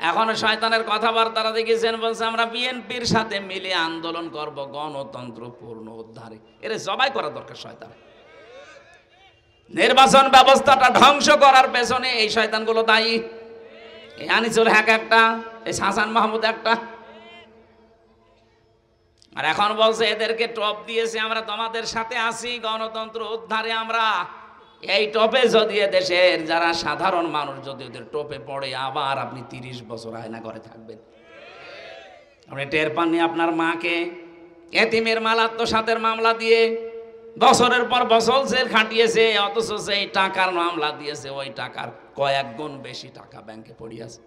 এখন শয়তানের কথাবার্তারা দেখেছেন, বলছে আমরা বিএনপির সাথে মিলে আন্দোলন করব গণতন্ত্র পূর্ণ উদ্ধারে। এরে জবাই করা দরকার শয়তান। নির্বাচন ব্যবস্থাটা ধ্বংস করার পেছনে এই শয়তানগুলো দায়ী। এই আনিসুল হক একটা, এই হাসান মাহমুদ একটা। আর এখন বলছে এদেরকে টপ দিয়েছে, আমরা তোমাদের সাথে আছি গণতন্ত্র উদ্ধারে। আমরা এই টপে যদি দেশের যারা সাধারণ মানুষ যদি ওদের টপে পড়ে, আবার আপনি 30 বছর আয়না করে থাকবেন। আপনি টের পাননি আপনার মাকে এতিমের মাল আত্মসাতের মামলা দিয়ে বছরের পর বছর জেল খাটিয়েছে, অথচ সেই টাকার মামলা দিয়েছে ওই টাকার কয়েক গুণ বেশি টাকা ব্যাংকে পড়িয়েছে।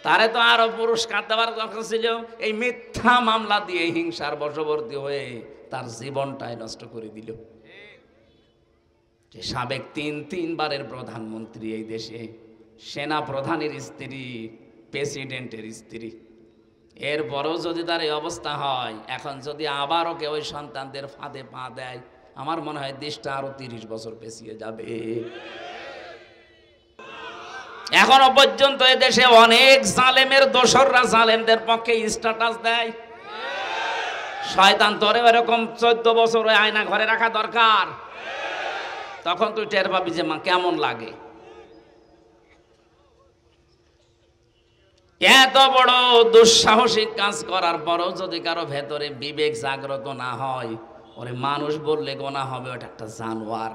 তারে তো আরো পুরস্কার দেওয়ার দরকার ছিল। এই মিথ্যা মামলা দিয়ে হিংসার বশবর্তী হয়ে তার জীবনটাই নষ্ট করে দিল। যে সাবেক তিনবারের প্রধানমন্ত্রী, এই দেশে সেনা প্রধানের স্ত্রী, প্রেসিডেন্টের স্ত্রী, এরপরও যদি তার এই অবস্থা হয়, এখন যদি আবারও কেউ ওই সন্তানদের ফাঁদে পা দেয়, আমার মনে হয় দেশটা আরো 30 বছর পেছিয়ে যাবে। এখনো পর্যন্ত এ দেশে অনেক জালেমের দোসররা জালেমদের পক্ষে স্ট্যাটাস দেয়। শয়তান তোরে এরকম 14 বছর ওই আয়না ঘরে রাখা দরকার, তখন তুই টের পাবি যে মা কেমন লাগে। এত বড় দুঃসাহসিক কাজ করার পরও যদি কারো ভেতরে বিবেক জাগ্রত না হয়, ওরে মানুষ বললে গোনা হবে, ওটা একটা জানোয়ার।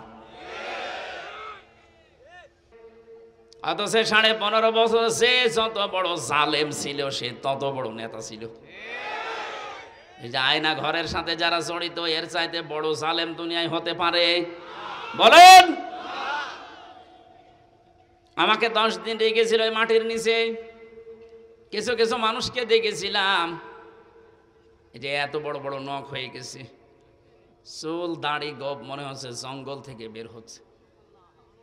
অথচ 15.5 বছর সে যত বড় জালেম ছিল, সে তত বড় নেতা ছিল। এই যে আয়না ঘরের সাথে যারা জড়িত, এর চাইতে বড় জালেম দুনিয়ায় হতে পারে? বলেন। আমাকে 10 দিন রেখেছিল ওই মাটির নিচে, কিছু কিছু মানুষকে দেখেছিলাম এই যে এত বড় বড় নখ হয়ে গেছে, চুল দাড়ি গোপ, মনে হচ্ছে জঙ্গল থেকে বের হচ্ছে।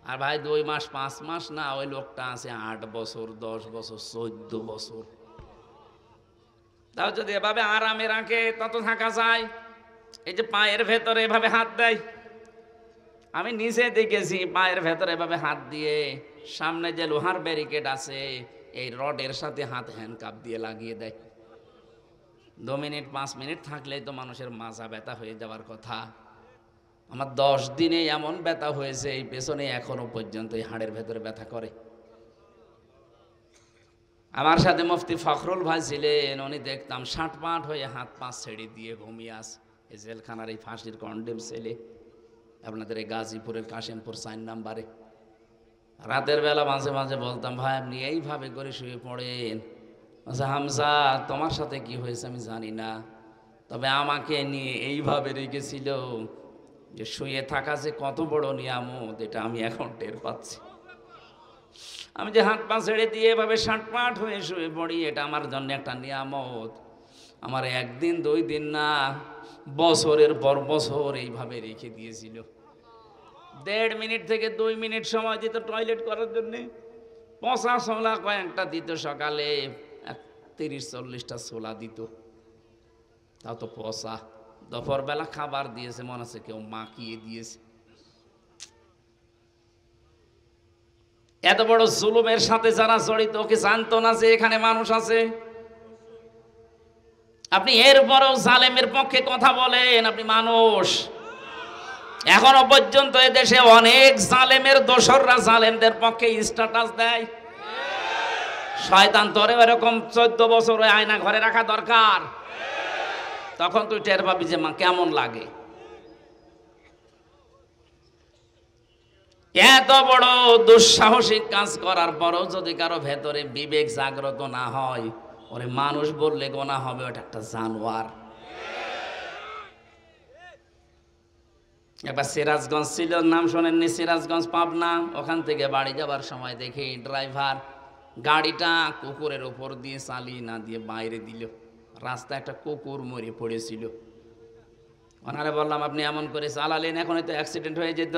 আর ভাই 2 মাস 5 মাস না, ওই লোকটা আছে 8 বছর 10 বছর 14 বছর। তাও যদি এভাবে আরামে রাখে তত থাকা যায়। এই যে পায়ের ভেতরে এভাবে হাত দেয়, আমি নিজে দেখেছি পায়ের ভেতরে এভাবে হাত দিয়ে, সামনে যে লোহার ব্যারিকেড আছে এই রডের সাথে হাত হ্যান্ডকাপ দিয়ে লাগিয়ে দেয়। 2 মিনিট 5 মিনিট থাকলেই তো মানুষের মাজা ব্যথা হয়ে যাওয়ার কথা। আমার 10 দিনে এমন ব্যথা হয়েছে এই পেছনে, এখনো পর্যন্ত এই হাড়ের ভেতরে ব্যথা করে। আমার সাথে মুফতি ফখরুল ভাই ছিলেন, উনি দেখতাম 60 হয়ে হাত পা ছেড়ে দিয়ে ঘুমিয়ে আসে। এই জেলখানার এই ফাঁসির কন্ডেম ছেলে, আপনাদের এই গাজীপুরের কাশিমপুর 4 নম্বরে। রাতের বেলা মাঝে মাঝে বলতাম, ভাই আপনি এইভাবে করে শুয়ে পড়েন। আচ্ছা হামজা, তোমার সাথে কি হয়েছে আমি জানি না, তবে আমাকে নিয়ে এইভাবে রেখেছিল যে শুয়ে থাকা যে কত বড় নিয়ামত, এটা আমি এখন টের পাচ্ছি। আমি যে হাত পা ছেড়ে দিয়ে এভাবে 60 হয়ে শুয়ে পড়ি, এটা আমার জন্য একটা নিয়ামত। আমার 1 দিন 2 দিন না, বছরের পর বছর এইভাবে রেখে দিয়েছিল। 1.5 মিনিট থেকে 2 মিনিট সময় দিত টয়লেট করার জন্যে। 50 ছোলা কয়েকটা দিত, সকালে 30-40টা ছোলা দিত, তাও তো পচা। দুপুরবেলা খাবার দিয়েছে, মনে হচ্ছে কেউ মাখিয়ে দিয়েছে। এত বড় জুলুমের সাথে যারা জড়িত, ওকে জানতো না যে এখানে মানুষ আছে। আপনি এরপরও জালেমের পক্ষে কথা বলেন, আপনি মানুষ। এখনো পর্যন্ত এদেশে অনেক জালেমের দোসররা জালেমদের পক্ষে স্ট্যাটাস দেয়। শয়তান তোরে এরকম 14 বছর ওই আয়না ঘরে রাখা দরকার, তখন তুই টের পাবি যে মা কেমন লাগে। এত বড় দুঃসাহসিক কাজ করার পরও যদি কারো ভেতরে বিবেক জাগ্রত না হয়, ওরে মানুষ বললে গোনা হবে, ওটা একটা জানোয়ার। একবার সিরাজগঞ্জ ছিল, নাম শোনেননি? সিরাজগঞ্জ পাবনা, ওখান থেকে বাড়ি যাবার সময় দেখি ড্রাইভার গাড়িটা কুকুরের উপর দিয়ে চালিয়ে না দিয়ে বাইরে দিল। রাস্তায় একটা কুকুর মরে পড়েছিল। ওনারে বললাম আপনি এমন করে চালালেন, এখন তো অ্যাক্সিডেন্ট হয়ে যেত।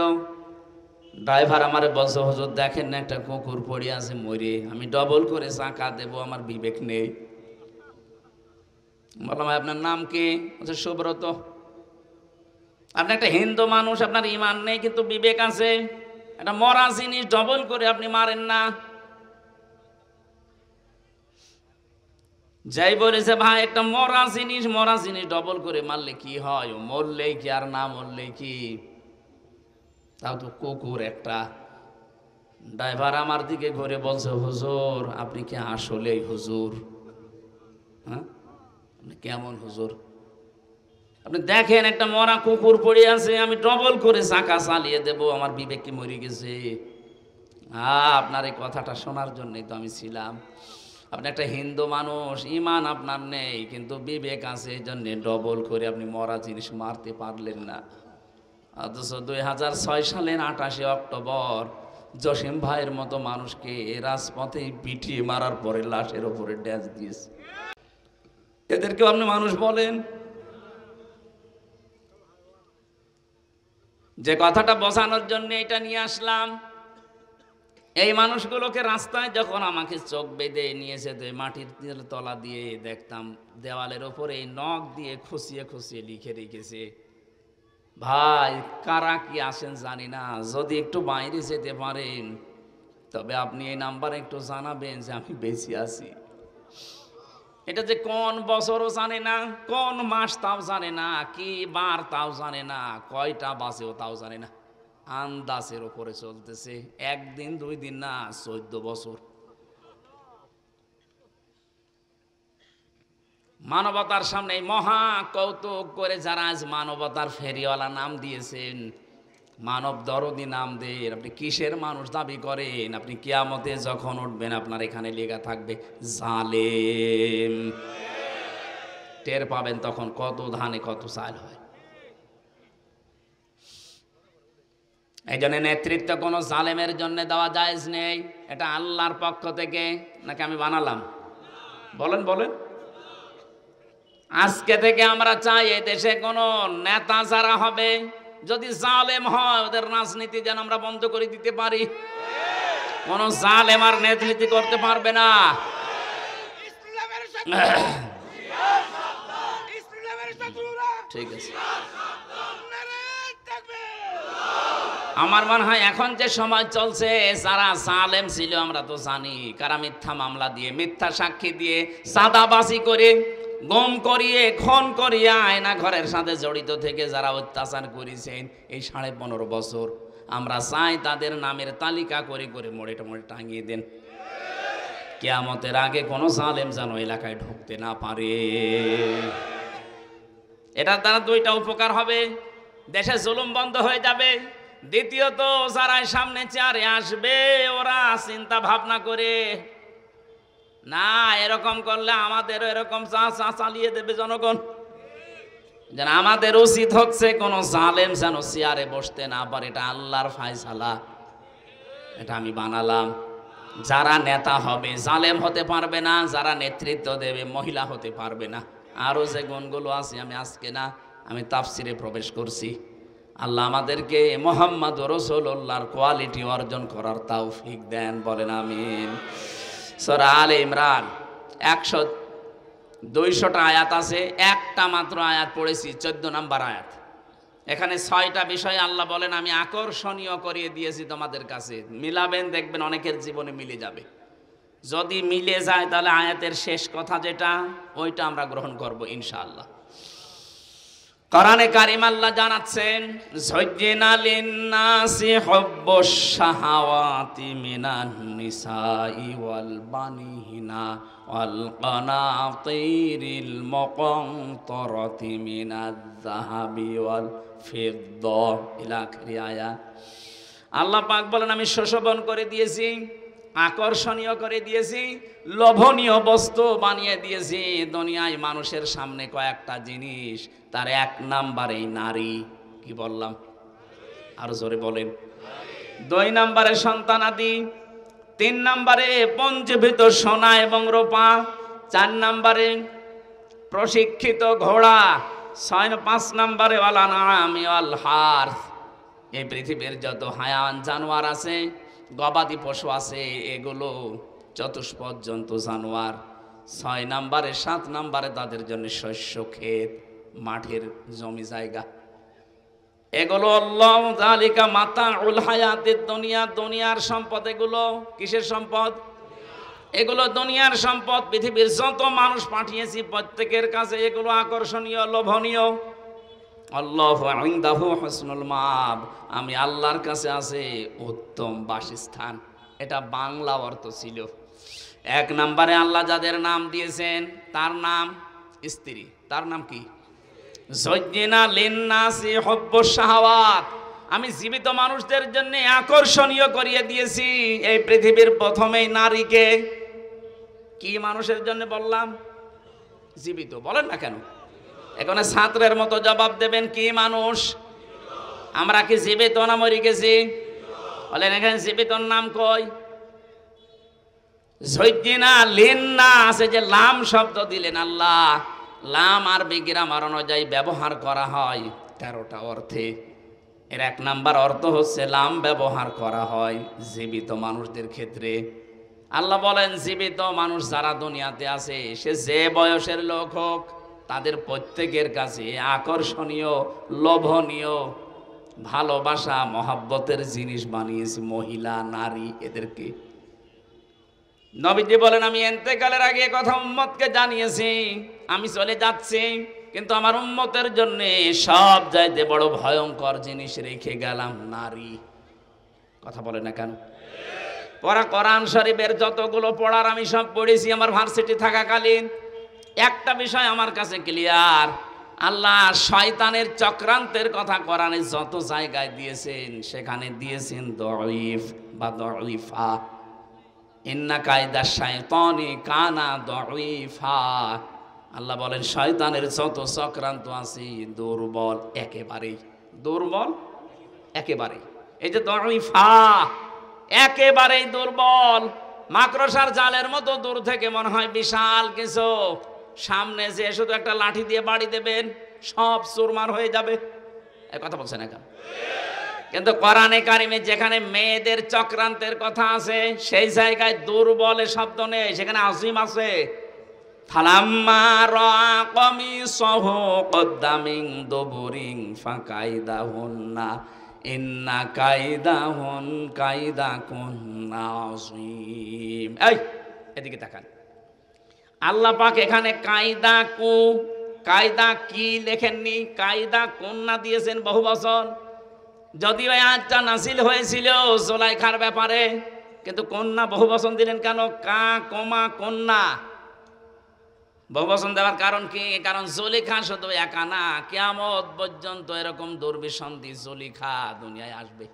ড্রাইভার আমারে বলছে, হুজুর দেখেন না একটা কুকুর পড়ে আছে মরে, আমি ডবল করে চাকা দেব, আমার বিবেক নেই। বললাম আপনার নাম কি? বলছে সুব্রত। আপনি একটা হিন্দু মানুষ, আপনার ইমান নেই কিন্তু বিবেক আছে, একটা মরা জিনিস ডবল করে আপনি মারেন না। যাই বলেছে ভাই একটা মরা জিনিস ডবল করে মারলে কি হয়, ও মরলেই কি আর না মরলেই কি, তাও তো কুকুর একটা। ড্রাইভার আমার দিকে ঘুরে বলছে, হুজুর আপনি কি আসলেই হুজুর? হ্যাঁ, আপনি কেমন হুজুর? আপনি দেখেন একটা মরা কুকুর পড়ে আছে, আমি ডবল করে চাকা চালিয়ে দেব, আমার বিবেক কি মরে গেছে? আপনার এই কথাটা শোনার জন্যই তো আমি ছিলাম। আপনি একটা হিন্দু মানুষ, ইমান আপনার নেই কিন্তু বিবেক আছে, এই জন্যে ডবল করে আপনি মরা জিনিস মারতে পারলেন না। অথচ 2006 সালের 28 অক্টোবর জসিম ভাইয়ের মতো মানুষকে রাজপথে পিটিয়ে মারার পরে লাশের ওপরে ড্যাশ দিয়েছে। এদেরকেও আপনি মানুষ বলেন? যে কথাটা বোঝানোর জন্য এটা নিয়ে আসলাম, এই মানুষগুলোকে রাস্তায় যখন আমাকে চোখ বেঁধে নিয়ে যেতে মাটির তলা দিয়ে দেখতাম দেওয়ালের ওপরে এই নখ দিয়ে খুশিয়ে খুশিয়ে লিখে রেখেছে, ভাই কারা কি আসেন জানি না, যদি একটু বাইরে যেতে পারেন তবে আপনি এই নাম্বারে একটু জানাবেন যে আমি বেঁচে আছি। এটা যে কোন বছরও জানে না, কোন মাস তাও জানে না, কি বার তাও জানে না, কয়টা বাসেও তাও জানে না, আন্দাজের ওপরে চলতেছে। একদিন 2 দিন না, 14 বছর। মানবতার সামনে মহা কৌতুক করে যারা আজ মানবতার ফেরিওয়ালা নাম দিয়েছেন, মানব দরদি নাম দেন, আপনি কিসের মানুষ দাবি করেন? আপনি কিয়ামতে যখন উঠবেন আপনার এখানে লেখা থাকবে জালেম। টের পাবেন তখন কত ধানে কত চাল হয়। এই জন্য নেতৃত্ব কোনো জালেমের জন্য দেওয়া জায়েজ নেই। এটা আল্লাহর পক্ষ থেকে, নাকি আমি বানালাম? বলেন বলেন। আজকে থেকে আমরা চাই এই দেশে কোনো নেতা যারা হবে যদি জালেম হয়, ওদের রাজনীতি যেন আমরা বন্ধ করে দিতে পারি। কোন জালেম আর নেতৃত্ব করতে পারবে না। ঠিক আছে, আমার মনে হয় এখন যে সময় চলছে, যারা জালেম ছিল আমরা তো জানি, কারা মিথ্যা মামলা দিয়ে, মিথ্যা সাক্ষী দিয়ে, চাঁদাবাজি করে, গম করিয়ে, খুন করিয়ে, আয়না ঘরের সাথে জড়িত থেকে যারা অত্যাচার করেছেন এই 15.5 বছর, আমরা চাই তাদের নামের তালিকা করে করে মোড়ে মোড়ে টাঙিয়ে দেন। কিয়ামতের আগে কোনো জালেম যেন এলাকায় ঢুকতে না পারে। এটার দ্বারা 2টা উপকার হবে, দেশে জুলুম বন্ধ হয়ে যাবে। দ্বিতীয়ত যারা সামনে চেয়ারে আসবে ওরা চিন্তা ভাবনা করে, না এরকম করলে আমাদেরও এরকম চালিয়ে দেবে জনগণ। যেন আমাদের উচিত হচ্ছে কোন জালেম যেন চেয়ারে বসতে না পারে, এটা আল্লাহর ফায়সালা, এটা আমি বানালাম। যারা নেতা হবে জালেম হতে পারবে না, যারা নেতৃত্ব দেবে মহিলা হতে পারবে না। আরো যে গুণগুলো আছে আমি আজকে না, আমি তাফসিরে প্রবেশ করছি। আল্লাহ আমাদেরকে মুহাম্মদ রাসূলুল্লাহর কোয়ালিটি অর্জন করার তৌফিক দেন, বলেন আমিন। সূরা আলে ইমরান 200টা আয়াত আছে, একটা মাত্র আয়াত পড়েছি, 14 নম্বর আয়াত। এখানে 6টা বিষয় আল্লাহ বলেন আমি আকর্ষণীয় করিয়ে দিয়েছি তোমাদের কাছে, মিলাবেন দেখবেন অনেকের জীবনে মিলে যাবে। যদি মিলে যায় তাহলে আয়াতের শেষ কথা যেটা, ওইটা আমরা গ্রহণ করব ইনশাআল্লাহ। কোরআনে কারীম আল্লাহ জানাচ্ছেন, যায়্যিনা লিন-নাসি হুব্বুশ শাহাওয়াতি মিনান নিসাই ওয়াল বানিনা ওয়াল কানাতিরিল মুকানতারাতি মিনাজ যাহাবি ওয়াল ফিদ্দা ইলা আখিরি আয়াত। আল্লাহ পাক বলেন আমি শোষবন করে দিয়েছি, আকর্ষণীয় করে দিয়েছি, লোভনীয় বস্তু বানিয়ে দিয়েছি দুনিয়ায় মানুষের সামনে কয়েকটা জিনিস, তার 1 নাম্বারে নারী। কি বললাম? আরো জোরে বলেন। 2 নাম্বারে সন্তানাদি, 3 নাম্বারে পঞ্জীভূত সোনা এবং রূপা, 4 নাম্বারে প্রশিক্ষিত ঘোড়া, 5 নাম্বারে ওয়াল আনআমি ওয়াল হারথ। এই পৃথিবীর যত হায়াওয়ান জানোয়ার আছে, গবাদি পশু আছে, এগুলো চতুষ্পদ জন্তু জানোয়ার। 6 নাম্বারে 7 নাম্বারে তাদের জন্য শস্য ক্ষেত, মাঠের জমি জায়গা। এগুলো আল্লাহ যালিকা মাতাউল হায়াতিদ দুনিয়া, দুনিয়ার সম্পদ। এগুলো কিসের সম্পদ? এগুলো দুনিয়ার সম্পদ। পৃথিবীর যত মানুষ পাঠিয়েছি প্রত্যেকের কাছে এগুলো আকর্ষণীয়, লোভনীয়। আল্লাহু ইনদাহু হুসনুল মাআব, আমি আল্লাহর কাছে আছে উত্তম বাসস্থান। এটা বাংলা অর্থ ছিল। এক নম্বরে আল্লাহ যাদের নাম দিয়েছেন তার নাম স্ত্রী, তার নাম কি? যায়্যিনা লিন্নাসি হুব্বুশ শাহাওয়াত, আমি জীবিত মানুষদের জন্য আকর্ষণীয় করিয়ে দিয়েছি এই পৃথিবীর প্রথমেই নারীকে। কি মানুষের জন্য বললাম? জীবিত। বলেন না কেন? এখানে ছাত্রের মতো জবাব দেবেন, কি মানুষ? আমরা কি জীবিত না মরে গেছি? বলেন এখানে জীবিতর নাম কই? যায়্যিনা লিন্নাস, যে লাম শব্দ দিলেন আল্লাহ, লাম আরবি গ্রামার অনুযায়ী ব্যবহার করা হয় 13টা অর্থে। এর এক নাম্বার অর্থ হচ্ছে লাম ব্যবহার করা হয় জীবিত মানুষদের ক্ষেত্রে। আল্লাহ বলেন জীবিত মানুষ যারা দুনিয়াতে আছে, সে যে বয়সের লোক হোক, তাদের প্রত্যেকের কাছে আকর্ষণীয়, লোভনীয়, ভালোবাসা, মহাব্বতের জিনিস বানিয়েছি মহিলা, নারী, এদেরকে। নবীজি বলেন আমি ইন্তেকালের আগে কথা উম্মতকে জানিয়েছি, আমি চলে যাচ্ছি, কিন্তু আমার উম্মতের জন্য সব চাইতে বড় ভয়ঙ্কর জিনিস রেখে গেলাম, নারী। কথা বলে না কেন? পড়া কোরআন শরীফের যতগুলো পড়ার আমি সব পড়েছি আমার ভার্সিটি থাকাকালীন। একটা বিষয় আমার কাছে ক্লিয়ার, আল্লাহ শয়তানের চক্রান্তের কথা কোরআনে যত জায়গায় দিয়েছেন সেখানে দিয়েছেন দঈফ বা দঈফা। ইন্না কায়দা শাইতানি কানা দঈফা। আল্লাহ বলেন শয়তানের যত চক্রান্ত আছে দুর্বল, একেবারেই দুর্বল, একেবারেই। এই যে দঈফা, একেবারেই দুর্বল। মাকড়সার জালের মতো দূর থেকে মনে হয় বিশাল কিছু, সামনে যে শুধু একটা লাঠি দিয়ে বাড়ি দেবেন সব চুরমার হয়ে যাবে। এই কথা বলছেন না কেন? কিন্তু কোরআনে কারিমে যেখানে মেয়েদের চক্রান্তের কথা আছে সেই জায়গায় দুর্বলে শব্দ নেই, সেখানে আজিম আছে। ফালাম্মা রাআ কামিসাহু কুদ্দা মিন দুবুরিন ফাকাইদাহুন্না ইন্না কাইদাকুন্না আযীম। এই এদিকে তাকান, আল্লাহ পাক এখানে কায়দা কি লেখেননি, কায়দা কন্যা দিয়েছেন বহু বছর। যদিও আয়াতটা নাযিল হয়েছিল জুলাইখার ব্যাপারে, কিন্তু কন্যা বহু বচন দিলেন কেন? কন্যা বহু বচন দেওয়ার কারণ কি? কারণ জুলেখা শুধু একা না, কিয়ামত পর্যন্ত এরকম দুর্বিসন্ধি জুলেখা দুনিয়ায় আসবে।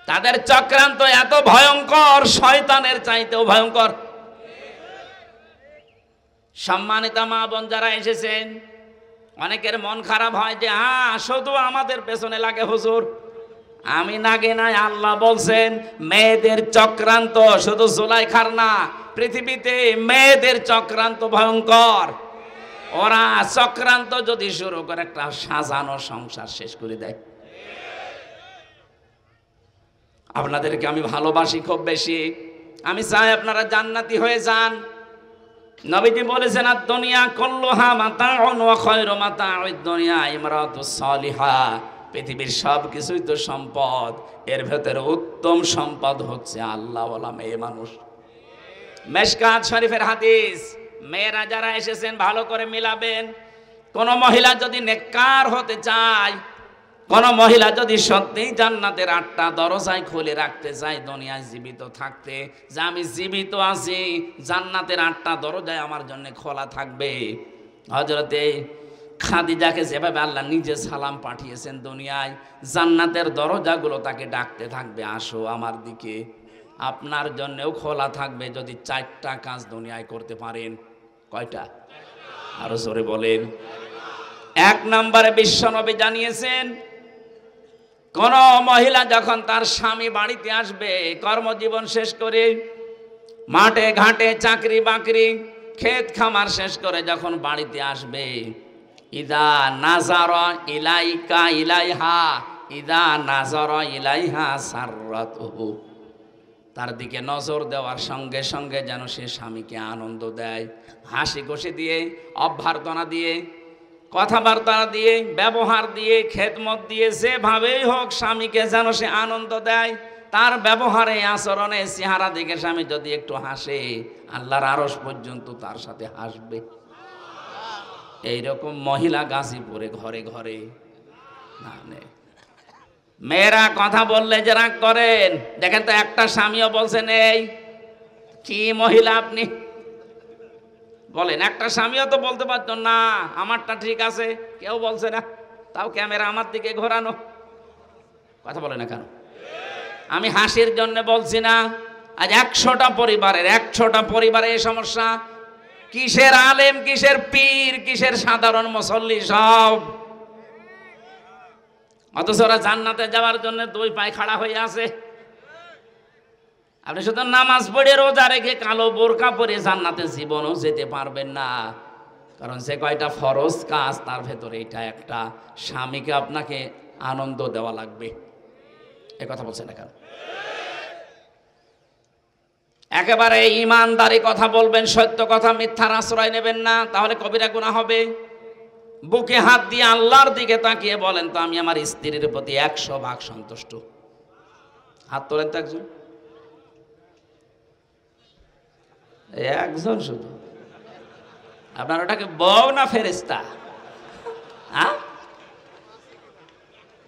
তাদের চক্রান্ত এত ভয়ঙ্কর, শয়তানের চাইতেও ভয়ঙ্কর। সম্মানিত মা বোন যারা এসেছেন, অনেকের মন খারাপ হয় যে হ্যাঁ শুধু আমাদের পেছনে লাগে হুজুর। আমি নাগে নাই, আল্লাহ বলছেন মেয়েদের চক্রান্ত শুধু জুলাইখার না, পৃথিবীতে মেয়েদের চক্রান্ত ভয়ঙ্কর। ওরা চক্রান্ত যদি শুরু করে একটা সাজানো সংসার শেষ করে দেয়। আপনাদেরকে আমি ভালোবাসি খুব বেশি, আমি চাই আপনারা জান্নাতি হয়ে যান। নবীজি বলেছেন আদ-দুনিয়া কুল্লুহা মাতাউন ওয়া খায়রু মাতাউদ দুনিয়া ইমরাতুস সালিহা। পৃথিবীর সব কিছুই তো সম্পদ, এর ভেতরে উত্তম সম্পদ হচ্ছে আল্লাহওয়ালা মেয়ে মানুষ। মিশকাত শরীফের হাদিস, মেয়েরা যারা এসেছেন ভালো করে মিলাবেন। কোন মহিলা যদি নেককার হতে চায়, কোন মহিলা যদি সত্যিই জান্নাতের 8টা দরজায় খুলে রাখতে চায় দুনিয়ায় জীবিত থাকতে, যে আমি জীবিত আছি, জান্নাতের 8টা দরজায় আমার জন্য খোলা থাকবে। হযরতে খাদিজাকে যেভাবে আল্লাহ নিজে সালাম পাঠিয়েছেন দুনিয়ায়, জান্নাতের দরজাগুলো তাকে ডাকতে থাকবে, আসো আমার দিকে। আপনার জন্যও খোলা থাকবে যদি 4টা কাজ দুনিয়ায় করতে পারেন। কয়টা? আরো জোরে বলেন। 1 নম্বরে বিশ্বনবী জানিয়েছেন, কোন মহিলা যখন তার স্বামী বাড়িতে আসবে কর্মজীবন শেষ করে, মাঠে ঘাটে চাকরি বাকরি ক্ষেত খামার শেষ করে যখন বাড়িতে আসবে, ইদা নাজারা ইলাইহা সাররাতুহু, তার দিকে নজর দেওয়ার সঙ্গে সঙ্গে যেন সে স্বামীকে আনন্দ দেয়, হাসি খুশি দিয়ে, অভ্যর্থনা দিয়ে, কথাবার্তা দিয়ে, ব্যবহার দিয়ে, খেদমত দিয়ে, যেভাবেই হোক স্বামীকে যেন সে আনন্দ দেয়। তার ব্যবহারে, আচরণে, চেহারা দেখে স্বামী যদি একটু হাসে, আল্লাহর আরশ পর্যন্ত তার সাথে হাসবে। এইরকম মহিলা গাজীপুরে ঘরে ঘরে না নেই। মেয়েরা কথা বললে যে রাগ করেন, দেখেন তো একটা স্বামীও বলছেন এই কি মহিলা আপনি বলেন, একটা স্বামীও তো বলতে পারতো না আমারটা ঠিক আছে, কেউ বলছে না, তাও ক্যামেরা আমার দিকে ঘোরানো। কথা বলে না কেন? আমি হাসির জন্য বলছি না, আজ 100টা পরিবারে এই সমস্যা। কিসের আলেম, কিসের পীর, কিসের সাধারণ মুসল্লি, সব। অথচ ওরা জান্নাতে যাওয়ার জন্য 2 পায়ে খাড়া হয়ে আছে। আপনি শুধু নামাজ পড়ে রোজা রেখে কালো বোরকা পরে জান্নাতে জীবনও যেতে পারবেন না, কারণ সে কয়টা ফরজ কাজ তার ভেতরে এটা একটা। স্বামীকে আপনাকে আনন্দ দেওয়া লাগবে। এ কথা বলছে না কেন? একেবারে ইমানদারি কথা বলবেন, সত্য কথা, মিথ্যার আশ্রয় নেবেন না, তাহলে কবিরা গুনাহ হবে। বুকে হাত দিয়ে আল্লাহর দিকে তাকিয়ে বলেন তো আমি আমার স্ত্রীর প্রতি 100% সন্তুষ্ট। হাত তোলেন তো একজন, একজন শুধু। আপনার ওটাকে বউ না ফেরেশতা?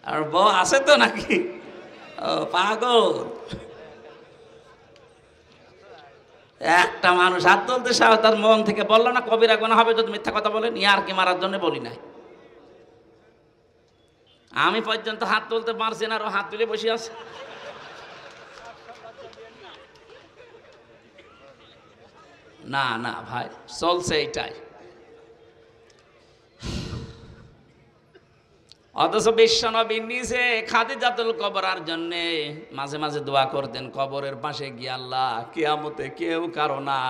আর বউ আছে তো নাকি? ও পাগল। একটা মানুষ হাত তুলতে সাহস, তার মন থেকে বললো না কবিরা গুনাহ হবে যদি মিথ্যা কথা বলেন। ইয়ার কি মারার জন্য বলি নাই, আমি পর্যন্ত হাত তুলতে পারছি না, আর ও হাত তুলে বসে আছে। না না ভাই, চলছে এইটাই। অথচ বিশ্বনবী নিজে খাদিজাতুল কুবরার জন্য মাঝে মাঝে দোয়া করতেন কবরের পাশে গিয়ে, আল্লাহ কিয়ামতে কেউ কারো না,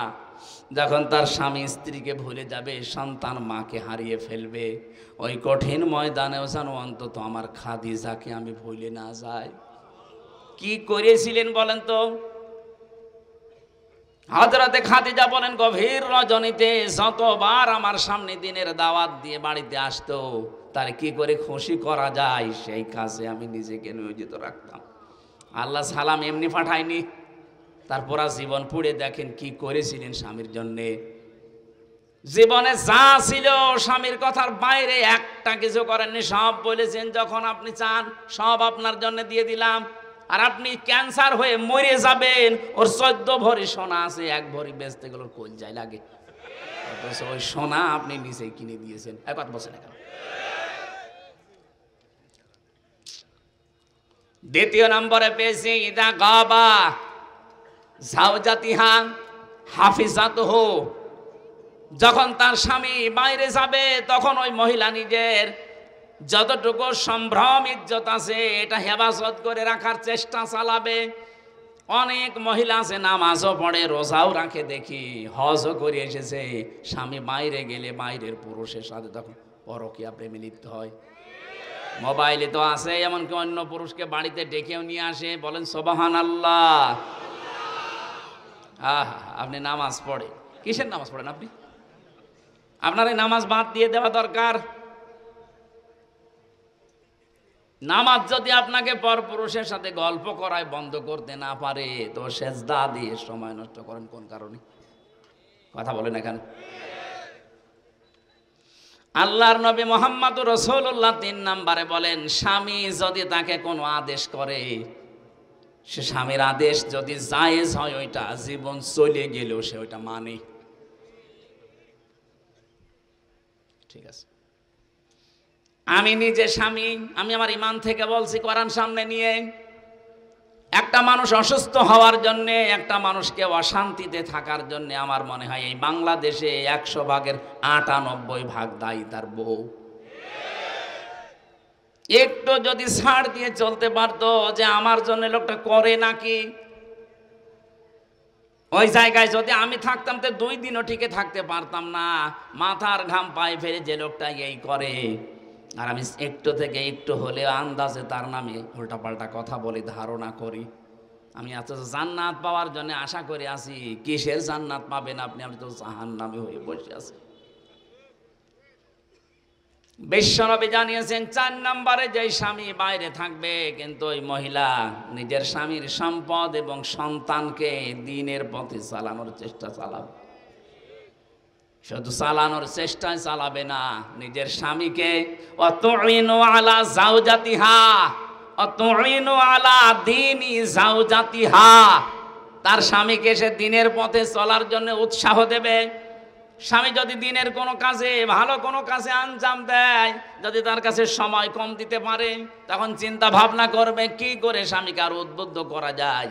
যখন তার স্বামী স্ত্রীকে ভুলে যাবে, সন্তান মাকে হারিয়ে ফেলবে, ওই কঠিন ময়দানেও যেন অন্তত আমার খাদিজাকে আমি ভুলে না যাই। কি করেছিলেন বলেন তো? হযরতে খাদিজা বলেন, গভীর রজনীতে যতবার আমার সামনে দিনের দাওয়াত দিয়ে বাড়িতে আসতো, তার কি করে খুশি করা যায় সেই কাজে আমি নিজেকে নিয়োজিত রাখতাম। আল্লাহ সালাম এমনি পাঠায়নি, তারপর জীবন পুড়ে দেখেন কি করেছিলেন স্বামীর জন্যে। জীবনে যা ছিল স্বামীর কথার বাইরে একটা কিছু করেননি, সব বলেছেন যখন আপনি চান সব আপনার জন্য দিয়ে দিলাম। আর আপনি ক্যান্সার হয়ে মরে যাবেন, ওর 14 ভরি সোনা আছে, 1 ভরি বেচতে গেলে কলজায় লাগে, অথচ ওই সোনা আপনি নিজেই কিনে দিয়েছেন। এক কথা বলছেন না কেন? দ্বিতীয় নম্বরে পেয়েছি ইদা গাবা জাওজাতিহা হাফিজাতুহু, যখন তার স্বামী বাইরে যাবে তখন ওই মহিলা নিজের যতটুকু সম্ভ্রম ইজ্জত আছে এটা হেফাজত করে রাখার চেষ্টা চালাবে। অনেক মহিলা আছে নামাজও পড়ে, রোজাও রাখে, দেখি হজও করে এসেছে, স্বামী বাইরে গেলে বাইরের পুরুষের সাথে তখন পরকীয়া প্রেমে লিপ্ত হয়। মোবাইলে তো আছে, এমনকি অন্য পুরুষকে বাড়িতে ডেকেও নিয়ে আসে। বলেন সুবহানাল্লাহ। আহা, আপনি নামাজ পড়ে, কিসের নামাজ পড়েন আপনি? আপনার এই নামাজ বাদ দিয়ে দেওয়া দরকার। নামাজ যদি আপনাকে পরপুরুষের সাথে গল্প করায় বন্ধ করতে না পারে, তো সেজদা দিয়ে সময় নষ্ট করেন কোন কারণে? কথা বলেন এখানে। আল্লাহর নবী মুহাম্মদুর রাসূলুল্লাহ 3 নম্বরে বলেন, স্বামী যদি তাকে কোনো আদেশ করে, সে স্বামীর আদেশ যদি জায়েজ হয়, ওইটা জীবন চলে গেলেও সে ওইটা মানে। ঠিক আছে, আমি নিজে স্বামী, আমি আমার ঈমান থেকে বলছি, কোরআন সামনে নিয়ে। একটা মানুষ অসুস্থ হওয়ার জন্যে, একটা মানুষকে অশান্তিতে থাকার জন্যে আমার মনে হয় এই বাংলাদেশে 100 ভাগের 98 ভাগ দায়ী তার বউ। একটু যদি ছাড় দিয়ে চলতে পারতো যে আমার জন্য লোকটা করে নাকি, ওই জায়গায় যদি আমি থাকতাম তো 2 দিনও টিকে থাকতে পারতাম না। মাথার ঘাম পায়ে ফেলে যে লোকটা এই করে, আর আমি একটু থেকে একটু হলে আন্দাজে তার নামে উল্টাপাল্টা কথা বলি, ধারণা করি। আমি এত জান্নাত পাওয়ার জন্য আশা করে আছি, কিসের জান্নাত পাবেন আপনি? আপনি তো জাহান্নামে হয়ে বসে আছেন। বিশ্বনবী জানিয়েছেন 4 নম্বরে যে স্বামী বাইরে থাকবে, কিন্তু ওই মহিলা নিজের স্বামীর সম্পদ এবং সন্তানকে দ্বীনের পথে চালানোর চেষ্টা চালাবে। শুধু চালানোর চেষ্টায় চালাবে না, নিজের স্বামীকে অতুইনু আলা জাওজাতিহা, অতুইনু আলা দীনি জাওজাতিহা, তার স্বামীকে সে দ্বীনের পথে চলার জন্য উৎসাহ দেবে। স্বামী যদি দিনের কোনো কাজে, ভালো কোনো কাজে আঞ্জাম দেয়, যদি তার কাছে সময় কম দিতে পারে, তখন চিন্তা ভাবনা করবে কি করে স্বামীকে আরো উদ্বুদ্ধ করা যায়।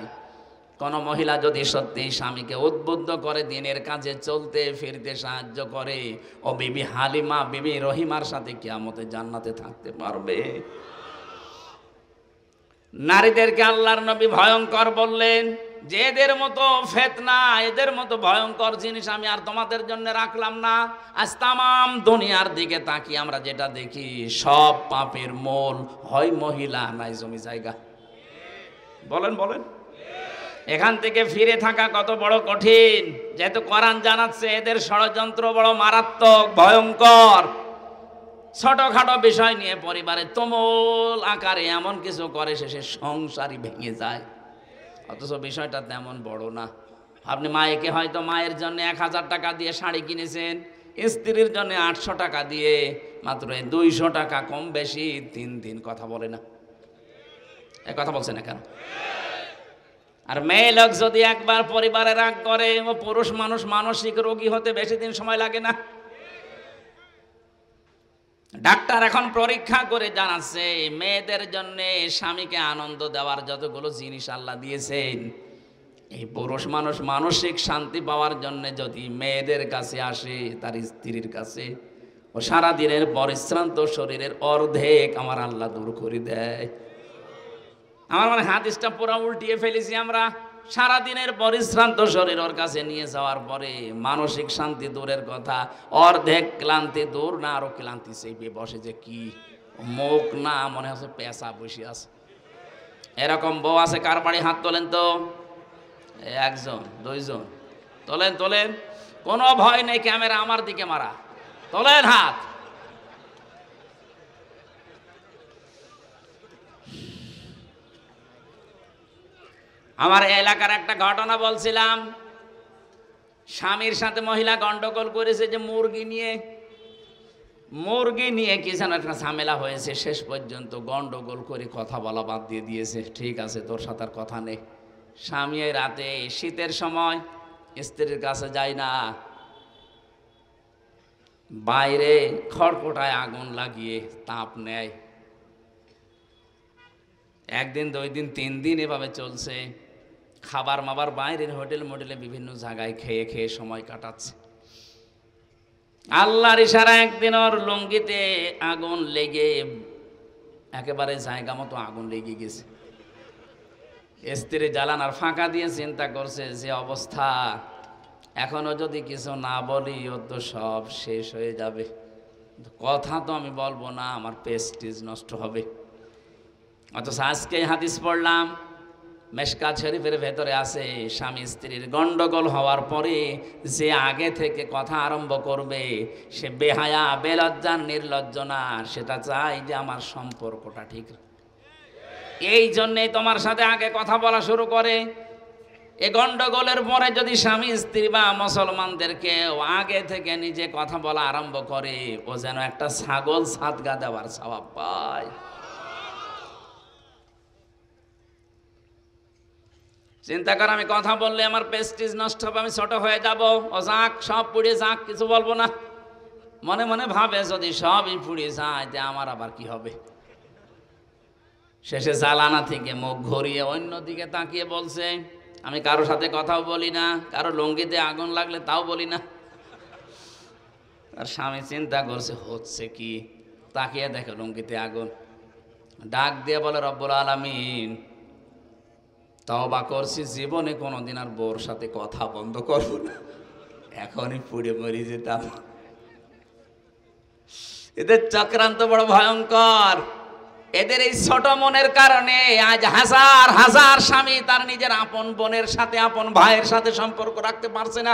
কোন মহিলা যদি সত্যি স্বামীকে উদ্বুদ্ধ করে দিনের কাজে চলতে ফিরতে সাহায্য করে, ও বিবি হালিমা, বিবি রহিমার সাথে কিয়ামতে জান্নাতে থাকতে পারবে। নারীদেরকে আল্লাহর নবী ভয়ঙ্কর বললেন যে এদের মতো ফিতনা, এদের মতো ভয়ঙ্কর জিনিস আমি আর তোমাদের জন্য রাখলাম না। আজ তামাম দুনিয়ার দিকে তাকিয়ে আমরা যেটা দেখি, সব পাপের মূল হয় মহিলা, নাই জমি জায়গা। বলেন বলেন, এখান থেকে ফিরে থাকা কত বড় কঠিন, যেহেতু কোরআন জানাচ্ছে এদের ষড়যন্ত্র বড় মারাত্মক, ভয়ঙ্কর। ছোটখাটো বিষয় নিয়ে পরিবারে তুমুল আকারে এমন কিছু করে, শেষে সংসারই ভেঙে যায়। অথচ বিষয়টা তেমন বড় না। আপনি মায়েকে হয়তো মায়ের জন্য 1000 টাকা দিয়ে শাড়ি কিনেছেন, স্ত্রীর জন্য 800 টাকা দিয়ে, মাত্র 200 টাকা কম বেশি 3 দিন কথা বলে না। এ কথা বলছে না কেন? আর মেয়ে লোক যদি একবার পরিবারে রাগ করে, ও পুরুষ মানুষ মানসিক রোগী হতে বেশি দিন সময় লাগে না। ডাক্তার এখন পরীক্ষা করে জানাচ্ছে মেয়েদের জন্য স্বামীকে আনন্দ দেওয়ার যতগুলো জিনিস আল্লাহ দিয়েছেন, এই পুরুষ মানুষ মানসিক শান্তি পাওয়ার জন্য যদি মেয়েদের কাছে আসে, তার স্ত্রীর কাছে, ও সারাদিনের পরিশ্রান্ত শরীরের অর্ধেক আমার আল্লাহ দূর করে দেয়। আমার মানে হাদিসটা পুরো উল্টিয়ে ফেলেছি আমরা। সারাদিনের পরিশ্রান্ত শরীর ওর কাছে নিয়ে যাওয়ার পরে মানসিক শান্তি দূরের কথা, অর্ধেক ক্লান্তি দূর না, আরো ক্লান্তি চেপে বসে, যে কি মুখ না, মনে হচ্ছে পেশা বসে আছে। এরকম বউ আছে কার বাড়ি? হাত তোলেন তো। 1 জন 2 জন তোলেন তোলেন, কোনো ভয় নেই, ক্যামেরা আমার দিকে মারা, তোলেন হাত। আমার এলাকার একটা ঘটনা বলছিলাম, স্বামীর সাথে মহিলা গন্ডগোল করেছে যে মুরগি নিয়ে কি যেন একটা ঝামেলা হয়েছে। শেষ পর্যন্ত গন্ডগোল করে কথা বলা বাদ দিয়ে দিয়েছে। ঠিক আছে, তোর সাথে আর কথা নেই। স্বামী রাতে শীতের সময় স্ত্রীর কাছে যায় না, বাইরে খড়কুটায় আগুন লাগিয়ে তাপ নেয়। 1 দিন 2 দিন 3 দিন এভাবে চলছে। খাবার মাবার বাইরের হোটেল মোটেলে বিভিন্ন জায়গায় খেয়ে খেয়ে সময় কাটাচ্ছে। আল্লাহর ইশারা একদিন ওর লুঙ্গিতে আগুন লেগে একেবারে জায়গা মতো আগুন লেগে গেছে। স্ত্রী জানালার ফাঁকা দিয়ে চিন্তা করছে, যে অবস্থা, এখনো যদি কিছু না বলি ও তো সব শেষ হয়ে যাবে। কথা তো আমি বলবো না, আমার প্রেস্টিজ নষ্ট হবে। অথচ আজকে হাদিস পড়লাম, মেশকাত শরীফের ভেতরে আছে, স্বামী স্ত্রীর গন্ডগোল হওয়ার পরে যে আগে থেকে কথা আরম্ভ করবে, সে বেহায়া, বেলজ্জা, নির্লজ্জ না। সেটা চাই যে আমার সম্পর্কটা ঠিক। এই জন্যেই তোমার সাথে আগে কথা বলা শুরু করে। এই গন্ডগোলের পরে যদি স্বামী স্ত্রী বা মুসলমানদেরকে আগে থেকে নিজে কথা বলা আরম্ভ করে, ও যেন একটা ছাগল সাদগা দেওয়ার সওয়াব পায়। চিন্তা কর, আমি কথা বললে আমার প্রেস্টিজ নষ্ট হবে, আমি ছোট হয়ে যাব। ও যাক, সব পুড়ে যাক, কিছু বলবো না। মনে মনে ভাবে যদি সবই পুড়ে যায়, যে আমার আবার কি হবে। শেষে জালানা থেকে মুখ ঘুরিয়ে অন্যদিকে তাকিয়ে বলছে, আমি কারোর সাথে কথাও বলি না, কারো লুঙ্গিতে আগুন লাগলে তাও বলি না। আর স্বামী চিন্তা করছে হচ্ছে কি, তাকিয়ে দেখে লুঙ্গিতে আগুন। ডাক দিয়ে বলে, রব্বুল আলামিন, তওবা করছি, জীবনে কোনোদিন আর বউর সাথে কথা বন্ধ করবো না, এখনই পুড়ে মরে যেতাম। এদের চক্রান্ত বড় ভয়ঙ্কর। এদের এই ছোট মনের কারণে আজ হাজার হাজার স্বামী তার নিজের আপন বোনের সাথে, আপন ভাইয়ের সাথে সম্পর্ক রাখতে পারছে না।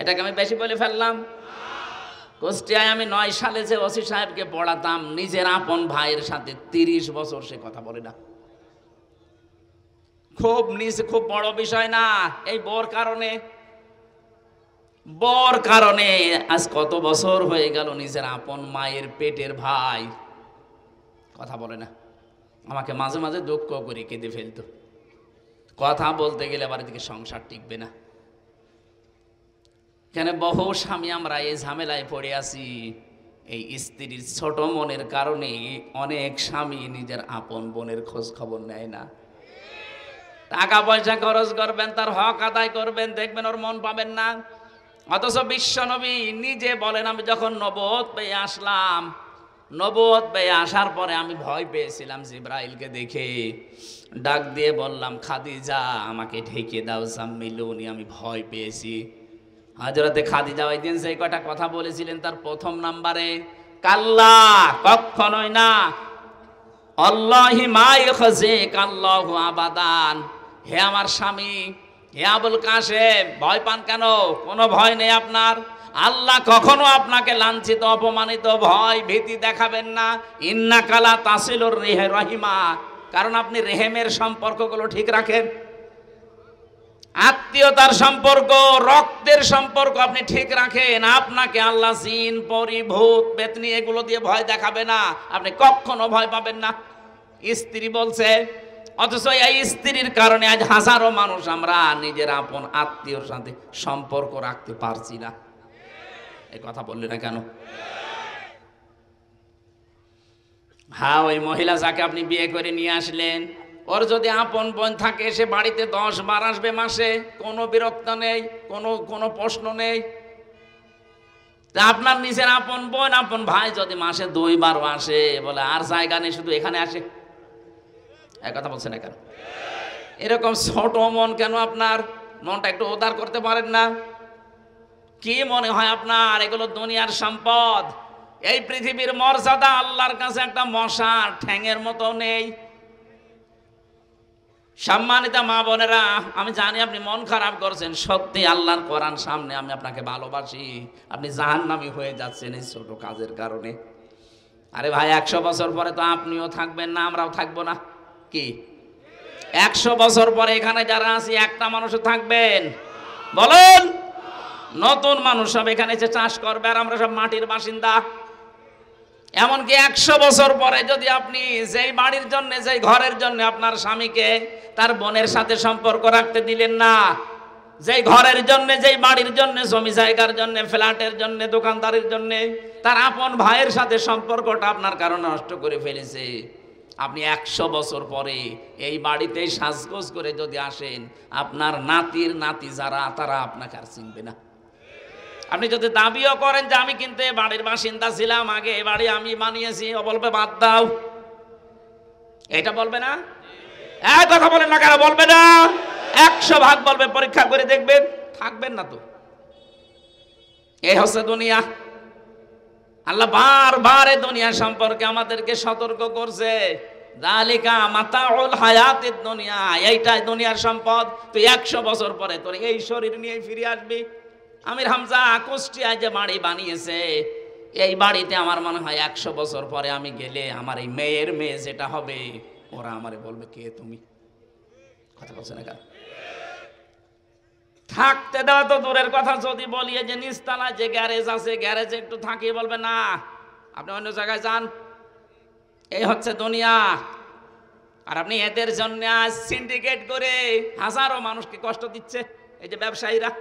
এটাকে আমি বেশি বলে ফেললাম? কুষ্টিয়ায় আমি 9 সালে যে ওসি সাহেবকে পড়াতাম, নিজের আপন ভাইয়ের সাথে 30 বছর সে কথা বলে না। খুব বড় বিষয় না, এই বর কারণে আজ কত বছর হয়ে গেল নিজের আপন মায়ের পেটের ভাই কথা বলে না। আমাকে মাঝে মাঝে দুঃখ করে কেঁদে ফেলতো। কথা বলতে গেলে আবার এদিকে সংসার টিকবে না। কেন বহু স্বামী আমরা এই ঝামেলায় পড়ে আছি, এই স্ত্রীর ছোট মনের কারণে অনেক স্বামী নিজের আপন বোনের খোঁজ খবর নেয় না। টাকা পয়সা খরচ করবেন, তার হক আদায় করবেন, দেখবেন ওর মন পাবেন না। অথচ বিশ্বনবী নিজে বলেন, আমি যখন নবুয়ত পেয়ে আসলাম, নবুয়ত পেয়ে আসার পরে আমি ভয় পেয়েছিলাম জিবরাইলকে দেখে। ডাক দিয়ে বললাম, খাদিজা আমাকে ঢেকে দাও, জাম্মিলুনি, আমি ভয় পেয়েছি। হযরতে খাদিজা ওই দিন সেই কটা কথা বলেছিলেন তার প্রথম নাম্বারে, কাল্লা, কখনোই না, আল্লাহি মা ইয়াখজিক আল্লাহু আবাদান। হে আমার স্বামী, হে আবুল কাসেম, ভয় পান কেন? কোনো ভয় নেই আপনার। আল্লাহ কখনো আপনাকে লাঞ্ছিত, অপমানিত, ভয় ভীতি দেখাবেন না। ইন্নাকা লা তাসিলুর রহিমা, কারণ আপনি রেহেমের সম্পর্কগুলো ঠিক রাখেন। আত্মীয়তার সম্পর্ক, রক্তের সম্পর্ক আপনি ঠিক রাখেন। আপনাকে আল্লাহ জিন, পরি, ভূত, পেতনি এগুলো দিয়ে ভয় দেখাবে না, আপনি কখনো ভয় পাবেন না। স্ত্রী বলছে, অথচ এই স্ত্রীর কারণে আজ হাজারো মানুষ আমরা নিজের আপন আত্মীয়র সাথে সম্পর্ক রাখতে পারছি না। এই কথা বললি না কেন? হ্যাঁ, ওই মহিলা যাকে আপনি বিয়ে করে নিয়ে আসলেন, ওর যদি আপন বোন থাকে, সে বাড়িতে 10 বার আসবে মাসে, কোনো বিরক্ত নেই, কোনো প্রশ্ন নেই। তা আপনার নিজের আপন বোন, আপন ভাই যদি মাসে 2 বার আসে, বলে আর জায়গা নেই, শুধু এখানে আসে, এক কথা বলছে না কেন? এরকম ছোট মন কেন আপনার? মনটা একটু উদার করতে পারেন না? কি মনে হয় আপনার এগুলো দুনিয়ার সম্পদ? এই পৃথিবীর মর্যাদা আল্লাহর কাছে একটা মশার ঠ্যাঙের মতো নেই। সম্মানিত মা বোনেরা, আমি জানি আপনি মন খারাপ করছেন, সত্যি আল্লাহর কোরআন সামনে আমি আপনাকে ভালোবাসি, আপনি জাহান্নামী হয়ে যাচ্ছেন এই ছোট কাজের কারণে। আরে ভাই, 100 বছর পরে তো আপনিও থাকবেন না, আমরাও থাকবো না। কি 100 বছর পরে এখানে যারা আছি একটা মানুষও থাকবেন? বলেন। নতুন মানুষ সব এখানে এসে চাষ করবে, আর আমরা সব মাটির বাসিন্দা। এমনকি 100 বছর পরে যদি আপনি যেই বাড়ির জন্য, যেই ঘরের জন্য আপনার স্বামীকে তার বোনের সাথে সম্পর্ক রাখতে দিলেন না, যেই ঘরের জন্য, যেই বাড়ির জন্য, জমি জায়গার জন্য, ফ্ল্যাটের জন্য, দোকানদারির জন্য তার আপন ভাইয়ের সাথে সম্পর্কটা আপনার কারণে নষ্ট করে ফেলেছে, আপনি 100 বছর পরে এই বাড়িতে সাজগোজ করে যদি আসেন, আপনার নাতির নাতি যারা, তারা আপনাকে আর চিনবে না। আপনি যদি দাবিও করেন যে আমি কিন্তু এই বাড়ির বাসিন্দা ছিলাম, আগে এই বাড়ি আমি বানিয়েছি, ও বলবে বাদ দাও। এটা বলবে না? এক কথা বলেন না কেন? বলবে না? 100 ভাগ বলবে, পরীক্ষা করে দেখবেন, থাকবেন না তো। এই হচ্ছে দুনিয়া। আল্লাহ বারবার এই দুনিয়া সম্পর্কে আমাদেরকে সতর্ক করছে, যালিকা মাতাউল হায়াতিদ দুনিয়া, এইটাই দুনিয়ার সম্পদ। তুই 100 বছর পরে তোর এই শরীর নিয়ে ফিরে আসবি। আমির হামজা কুষ্টিয়ায় যে বাড়ি বানিয়েছে, এই বাড়িতে আমার মনে হয় 100 বছর পরে আমি গেলে আমার এই মেয়ের মেয়ে যেটা হবে, ওরা আমারে বলবে, কে তুমি? কথা বলছে না কেন? থাকতে দেওয়া তো দূরের কথা, যদি বলি যে নিচতলায় যে গ্যারেজ আছে, গ্যারেজে একটু থাকি, বলবে না, আপনি অন্য জায়গায় যান। এই হচ্ছে দুনিয়া। আর আপনি এদের জন্য আজ সিন্ডিকেট করে হাজারো মানুষকে কষ্ট দিচ্ছে। এই যে ব্যবসায়ীরা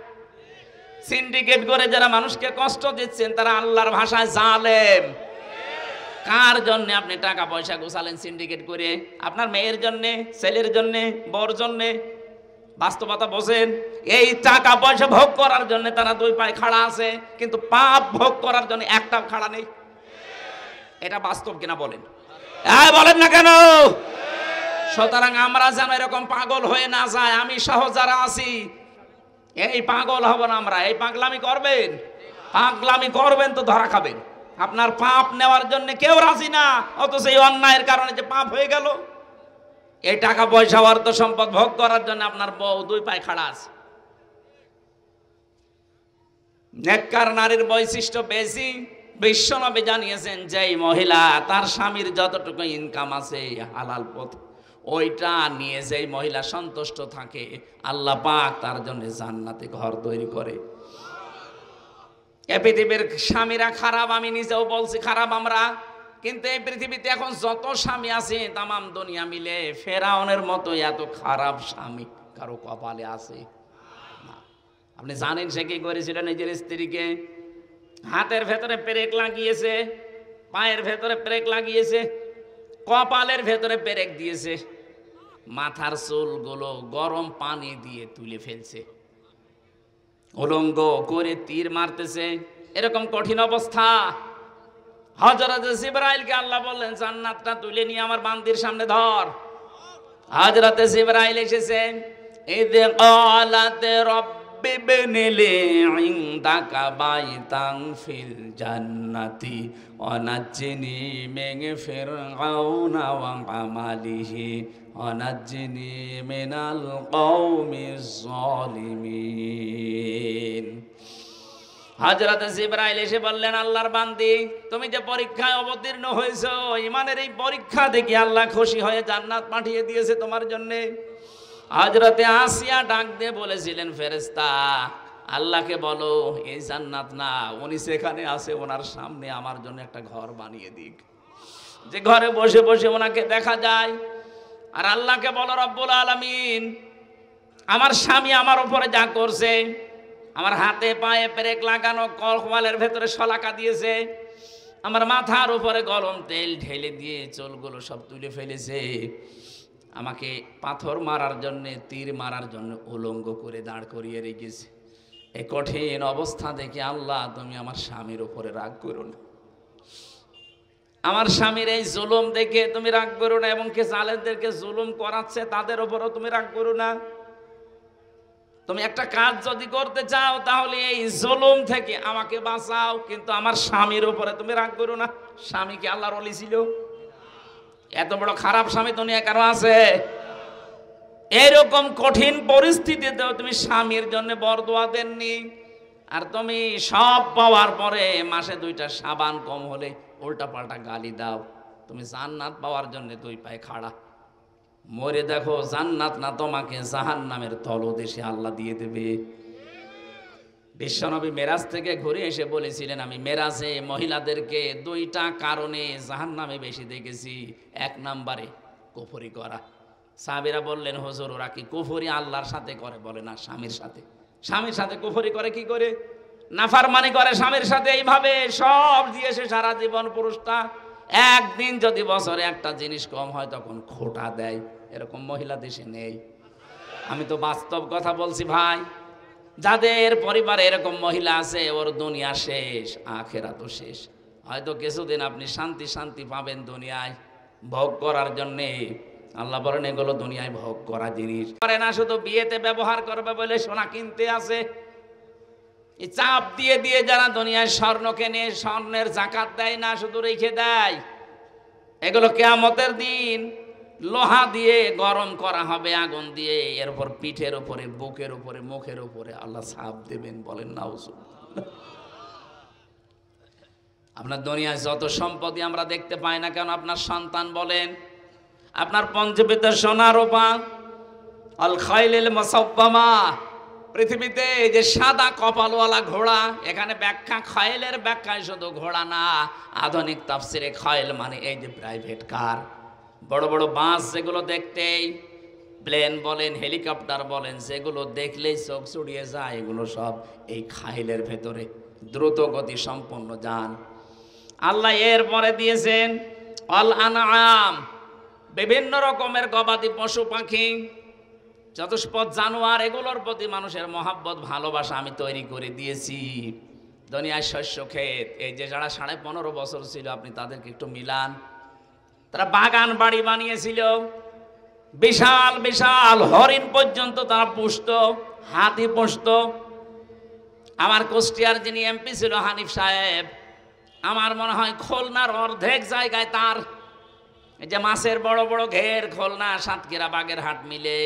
সিন্ডিকেট করে যারা মানুষকে কষ্ট দিচ্ছেন, তারা আল্লাহর ভাষায় জালেম। কার জন্য আপনি টাকা পয়সা গোছালেন সিন্ডিকেট করে? আপনার মেয়ের জন্য, ছেলের জন্য, বউর জন্য? বাস্তবতা বোঝেন। এই টাকা পয়সা ভোগ করার জন্য তারা 2 পায়ে খাড়া আছে, কিন্তু পাপ ভোগ করার জন্য একটাও খাড়া নেই। এটা বাস্তব কিনা বলেন? বলেন না কেন? সুতরাং আমরা যেন এরকম পাগল হয়ে না যায়, আমি সহ যারা আছি এই পাগল হব না আমরা। এই পাগলামি করবেন তো ধরা খাবেন। আপনার পাপ নেওয়ার জন্য কেউ রাজি না, অথচ এই অন্যায়ের কারণে যে পাপ হয়ে গেল। এই টাকা পয়সা, অর্থ সম্পদ ভোগ করার জন্য আপনার বউ 2 পায়ে খাড়া আছে। নেককার নারীর বৈশিষ্ট্য বেশি। বিশ্বনবী জানিয়েছেন যেই মহিলা তার স্বামীর যতটুকু ইনকাম আছে হালাল পথ, ওইটা নিয়ে যেই মহিলা সন্তুষ্ট থাকে, আল্লাহ পাক তার জন্য জান্নাতে ঘর তৈরি করে। এ পৃথিবীর স্বামীরা খারাপ, আমি নিজেও বলছি খারাপ আমরা, কিন্তু এই পৃথিবীতে এখন যত স্বামী আছে তামাম দুনিয়া মিলে ফেরাউনের মতো এত খারাপ স্বামী কারো কপালে আছে না। আপনি জানেন সে কি করেছিল? নিজের স্ত্রীকে হাতের ভেতরে পেরেক লাগিয়েছে, পায়ের ভেতরে পেরেক লাগিয়েছে, কপালের ভেতরে পেরেক দিয়েছে, মাথার চুলগুলো গরম পানি দিয়ে তুলে ফেলছে, উলঙ্গ করে তীর মারতেছে। এরকম কঠিন অবস্থা। হযরত জিবরাইলকে আল্লাহ বললেন জান্নাতটা তুলে নিয়ে আমার বান্দির সামনে ধর। হযরত জিবরাইল এসেছেন, ইযে ক্বালাত রাব্বি ইবনি লি ইনদাকা বাইতান ফিল জান্নাতি ওয়া নাজ্জিনি মিন ফিরআউনা ওয়া আমালিহি ওয়া নাজ্জিনি মিনাল কওমিজ যালিমিন। হযরত জিবরাইল এসে বললেন, আল্লাহর বান্দি, তুমি যে পরীক্ষায় অবতীর্ণ হয়েছো, ঈমানের এই পরীক্ষা দেখে আল্লাহ খুশি হয়ে জান্নাত পাঠিয়ে দিয়েছে তোমার জন্য। হযরতে আসিয়া ডাক দিয়ে বলেছিলেন, ফেরেশতা আল্লাহকে বলো এই জান্নাত না, উনি সেখানে আছে, ওনার সামনে আমার জন্য একটা ঘর বানিয়ে দিক, যে ঘরে বসে বসে ওনাকে দেখা যায়। আর আল্লাহকে বলো, রব্বুল আলামিন, আমার স্বামী আমার উপরে যা করছে, আমার হাতে পায়ে পেরেক লাগানো, কপালের ভেতরে শলাকা দিয়েছে, আমার মাথার উপরে গরম তেল ঢেলে দিয়ে চুলগুলো সব তুলে ফেলেছে, আমাকে পাথর মারার জন্য, তীর মারার জন্য উলঙ্গ করে দাঁড় করিয়ে রেখেছে। এই কঠিন অবস্থা দেখে আল্লাহ তুমি আমার স্বামীর উপরে রাগ করো না, আমার স্বামীর এই জুলুম দেখে তুমি রাগ করো না, এবং কে জালেমদেরকে জুলুম করাচ্ছে তাদের উপরও তুমি রাগ করো না। তুমি একটা কাজ যদি করতে চাও তাহলে এই জুলুম থেকে আমাকে বাঁচাও, কিন্তু আমার স্বামীর উপরে তুমি রাগ করো না। স্বামী কি আল্লাহর ওলি ছিল? এত বড় খারাপ স্বামী দুনিয়া কারো আছে? এরকম কঠিন পরিস্থিতিতেও তুমি স্বামীর জন্য বরদোয়া দেননি, আর তুমি সব পাওয়ার পরে মাসে 2টা সাবান কম হলে উল্টা পাল্টা গালি দাও। তুমি জান্নাত পাওয়ার জন্য 2 পায়ে খাড়া, মরে দেখো জান্নাত না তোমাকে জাহান্নামের তলদেশে আল্লাহ দিয়ে দেবে। বিশ্বনবী মেরাজ থেকে ঘুরে এসে বলেছিলেন, আমি মেরাজে মহিলাদেরকে 2টা কারণে জাহান্নামে বেশি দেখেছি। 1 নম্বরে কুফরি করা। সাহাবীরা বললেন, হুজুর ওরা কি কুফরি আল্লাহর সাথে করে? বলে না, স্বামীর সাথে। স্বামীর সাথে কুফরি করে কি করে? নাফরমানি করে স্বামীর সাথে, এইভাবে সব দিয়েছে সারা জীবন পুরুষটা, একদিন যদি বছরে একটা জিনিস কম হয় তখন খোটা দেয়। এরকম মহিলা দেশে নেই। আমি তো বাস্তব কথা বলছি ভাই। যাদের পরিবারে এরকম মহিলা আছে, ওর দুনিয়া শেষ, আখেরাতও শেষ। হয়তো কিছুদিন আপনি শান্তি শান্তি পাবেন দুনিয়ায় ভোগ করার জন্যে। আল্লাহ বলেন এগুলো দুনিয়ায় ভোগ করা জিনিস করে না, শুধু বিয়েতে ব্যবহার করবে বলে সোনা কিনতে আসে। এই চাপ দিয়ে দিয়ে যারা দুনিয়ায় স্বর্ণ কেনে, স্বর্ণের জাকাত দেয় না, শুধু রেখে দেয়। এগুলো কিয়ামতের দিন লোহা দিয়ে গরম করা হবে, আগুন দিয়ে, এরপর পিঠের উপরে, বুকের উপরে, মুখের উপরে আল্লাহ ছাপ দেবেন। বলেন নাউজুবিল্লাহ। আপনার দুনিয়ায় যত সম্পত্তি আমরা দেখতে পাই না কেন, আপনার সন্তান বলেন, আপনার পঞ্চপিতা সোনা রূপা, আল খাইলিল মুসাব্বামা, পৃথিবীতে যে সাদা কপালওয়ালা ঘোড়া, এখানে ব্যাখ্যা খাইলের ব্যাখ্যায় শুধু ঘোড়া না, আধুনিক তাফসিরে খাইল মানে এই যে প্রাইভেট কার, বড় বড় বাস যেগুলো দেখতেই, প্লেন বলেন, হেলিকপ্টার বলেন, যেগুলো দেখলেই চোখ চুড়িয়ে যায়, এগুলো সব এই খাইলের ভেতরে দ্রুত গতি সম্পন্ন যান। আল্লাহ এর পরে দিয়েছেন অল আনআম, বিভিন্ন রকমের গবাদি পশু পাখি, চতুষ্পদ জানোয়ার, এগুলোর প্রতি মানুষের মহাব্বত ভালোবাসা আমি তৈরি করে দিয়েছি। দুনিয়ায় শস্য ক্ষেত, এই যে যারা 15.5 বছর ছিল, আপনি তাদেরকে একটু মিলান, তারা বাগান বাড়ি বানিয়েছিল, বিশাল বিশাল হরিণ পর্যন্ত তারা পুষত, হাতি পুষত। আমার কুষ্টিয়ার যিনি এমপি ছিল হানিফ সাহেব, আমার মনে হয় খুলনার অর্ধেক জায়গায় তার এই যে মাছের বড় বড় ঘের, খুলনা সাতক্ষীরা বাগেরহাট মিলে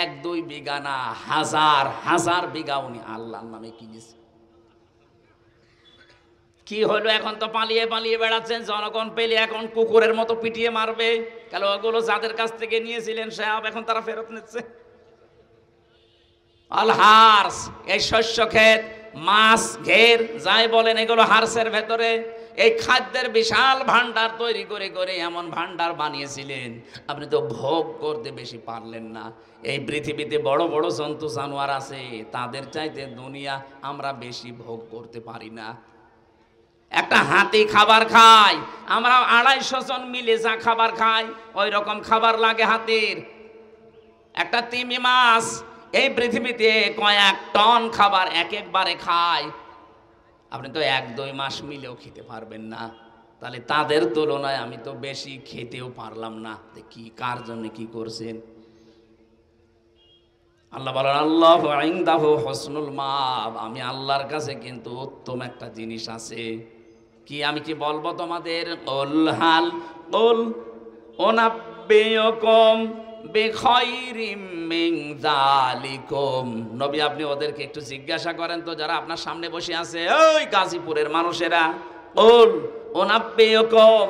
1-2 বিঘা না, হাজার হাজার বিঘা উনি আল্লাহর নামে কিনেছে। কি হলো? এখন তো পালিয়ে পালিয়ে বেড়াচ্ছেন, জনগণ পেলে এখন কুকুরের মতো পিটিয়ে মারবে। কেন? ওগুলো যাদের কাছ থেকে নিয়েছিলেন সব এখন তারা ফেরত নিচ্ছে। আল হার্স, এই শস্য ক্ষেত, মাছ, ঘের, যাই বলেন, এগুলো হার্সের ভেতরে এই খাদ্যের বিশাল ভান্ডার তৈরি করে করে এমন ভান্ডার বানিয়েছিলেন, আপনি তো ভোগ করতে বেশি পারলেন না। এই পৃথিবীতে বড় বড় জন্তু জানোয়ার আছে, তাদের চাইতে দুনিয়া আমরা বেশি ভোগ করতে পারি না। একটা হাতি খাবার খায়, আমরা 250 জন মিলে যা খাবার খাই ওই রকম খাবার লাগে হাতির। একটা তিমি মাছ এই পৃথিবীতে কয়েক টন খাবার এক একবারে খায়, আপনি তো 1-2 মাস মিলেও খেতে পারবেন না। তাহলে তাদের তুলনায় আমি তো বেশি খেতেও পারলাম না। কি কার জন্য কি করছেন? আল্লাহ বলেন আল্লাহু ইনদাহু হুসনুল মাব, আমি আল্লাহর কাছে কিন্তু উত্তম একটা জিনিস আছে। কি? আমি কি বলবো তোমাদের? কুল হাল কুল উনাব্বিউকুম বিখাইরিম মিন যালিকুম। নবী, আপনি ওদেরকে একটু জিজ্ঞাসা করেন তো, যারা আপনার সামনে বসে আছে, ওই গাজীপুরের মানুষেরা, কুল উনাব্বিউকুম